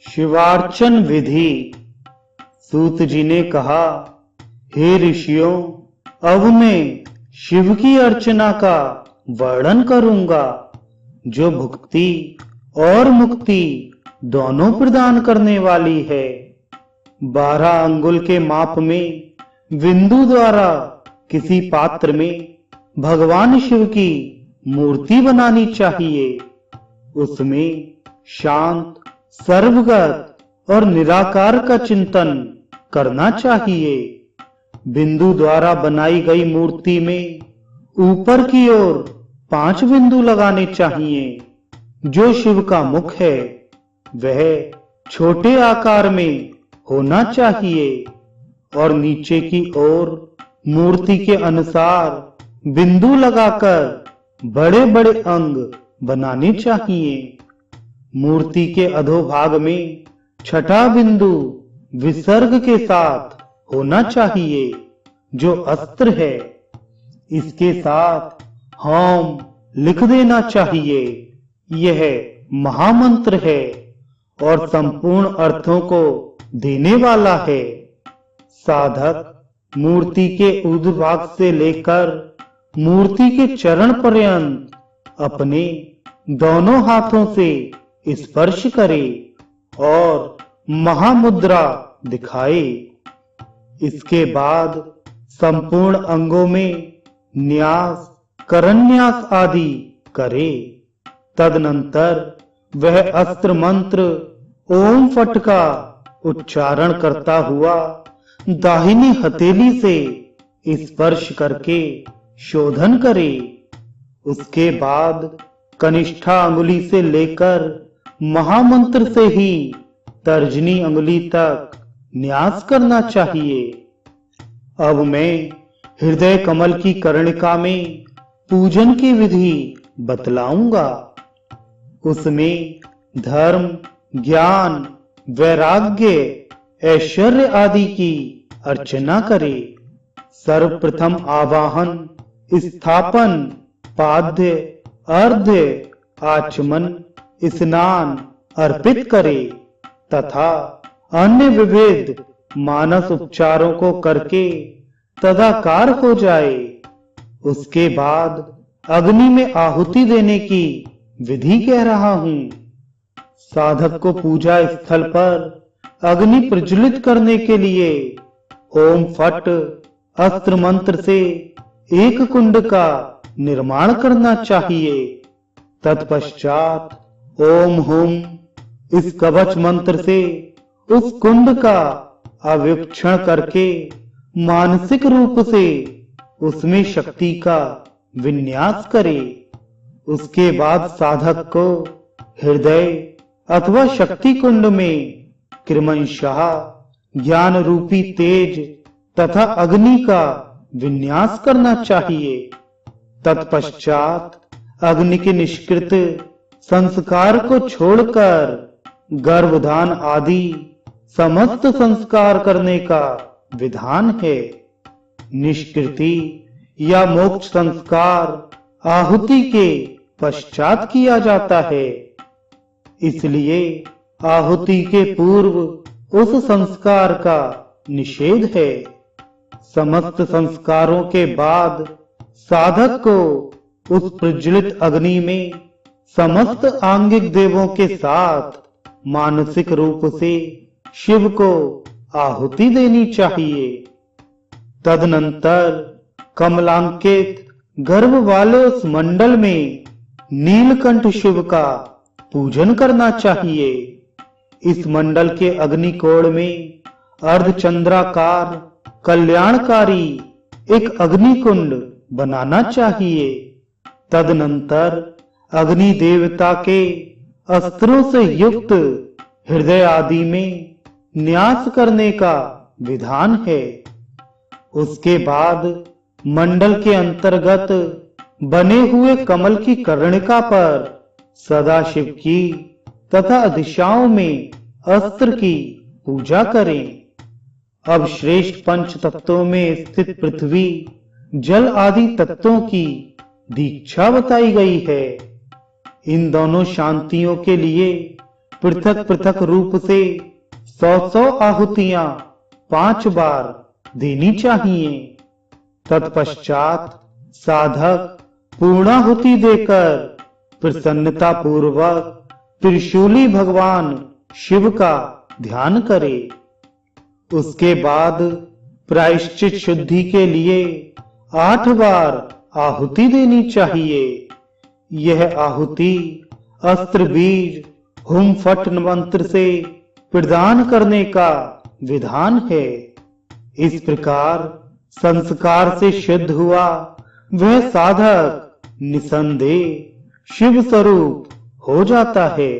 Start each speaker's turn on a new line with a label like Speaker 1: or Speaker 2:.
Speaker 1: शिवार्चन विधि। सूत जी ने कहा, हे ऋषियों, अब मैं शिव की अर्चना का वर्णन करूंगा, जो भुक्ति और मुक्ति दोनों प्रदान करने वाली है। 12 अंगुल के माप में बिंदु द्वारा किसी पात्र में भगवान शिव की मूर्ति बनानी चाहिए। उसमें शांत, सर्वगत और निराकार का चिंतन करना चाहिए। बिंदु द्वारा बनाई गई मूर्ति में ऊपर की ओर 5 बिंदु लगाने चाहिए। जो शिव का मुख है वह छोटे आकार में होना चाहिए और नीचे की ओर मूर्ति के अनुसार बिंदु लगाकर बड़े बड़े अंग बनाने चाहिए। मूर्ति के अधोभाग में छठा बिंदु विसर्ग के साथ होना चाहिए, जो अस्त्र है। इसके साथ होम लिख देना चाहिए। यह महामंत्र है और संपूर्ण अर्थों को देने वाला है। साधक मूर्ति के ऊर्ध्वभाग से लेकर मूर्ति के चरण पर्यंत अपने दोनों हाथों से स्पर्श करे और महामुद्रा दिखाए। इसके बाद संपूर्ण अंगों में न्यास, करन्यास आदि करे। तदनंतर वह अस्त्र मंत्र ओम फट का उच्चारण करता हुआ दाहिनी हथेली से स्पर्श करके शोधन करे। उसके बाद कनिष्ठा अंगुली से लेकर महामंत्र से ही तर्जनी अंगुली तक न्यास करना चाहिए। अब मैं हृदय कमल की कर्णिका में पूजन की विधि बतलाऊंगा। उसमें धर्म, ज्ञान, वैराग्य, ऐश्वर्य आदि की अर्चना करे। सर्वप्रथम आवाहन, स्थापन, पाद्य, अर्घ्य, आचमन, स्नान अर्पित करे तथा अन्य विविध मानस उपचारों को करके तदाकार हो जाए। उसके बाद अग्नि में आहुति देने की विधि कह रहा हूं। साधक को पूजा स्थल पर अग्नि प्रज्वलित करने के लिए ओम फट अस्त्र मंत्र से एक कुंड का निर्माण करना चाहिए। तत्पश्चात ओम हुम इस कवच मंत्र से उस कुंड का अवेक्षण करके मानसिक रूप से उसमें शक्ति का विन्यास करे। उसके बाद साधक को हृदय अथवा शक्ति कुंड में क्रमशः ज्ञान रूपी तेज तथा अग्नि का विन्यास करना चाहिए। तत्पश्चात अग्नि के निष्कृत संस्कार को छोड़कर गर्भधान आदि समस्त संस्कार करने का विधान है। निष्कृति या मोक्ष संस्कार आहुति के पश्चात किया जाता है। इसलिए आहुति के पूर्व उस संस्कार का निषेध है। समस्त संस्कारों के बाद साधक को उस प्रज्वलित अग्नि में समस्त आंगिक देवों के साथ मानसिक रूप से शिव को आहुति देनी चाहिए। तदनंतर कमलांकित गर्भ वाले उस मंडल में नीलकंठ शिव का पूजन करना चाहिए। इस मंडल के अग्निकोण में अर्धचंद्राकार कल्याणकारी एक अग्निकुंड बनाना चाहिए। तदनंतर अग्नि देवता के अस्त्रों से युक्त हृदय आदि में न्यास करने का विधान है। उसके बाद मंडल के अंतर्गत बने हुए कमल की कर्णिका पर सदाशिव की तथा दिशाओं में अस्त्र की पूजा करें। अब श्रेष्ठ पंच तत्वों में स्थित पृथ्वी, जल आदि तत्वों की दीक्षा बताई गई है। इन दोनों शांतियों के लिए पृथक पृथक रूप से 100-100 आहुतियां 5 बार देनी चाहिए। तत्पश्चात साधक पूर्णाहुति देकर प्रसन्नता पूर्वक त्रिशूली भगवान शिव का ध्यान करे। उसके बाद प्रायश्चित शुद्धि के लिए 8 बार आहुति देनी चाहिए। यह आहुति अस्त्र बीज हुम फट मंत्र से प्रदान करने का विधान है। इस प्रकार संस्कार से शुद्ध हुआ वह साधक निसंदेह शिव स्वरूप हो जाता है।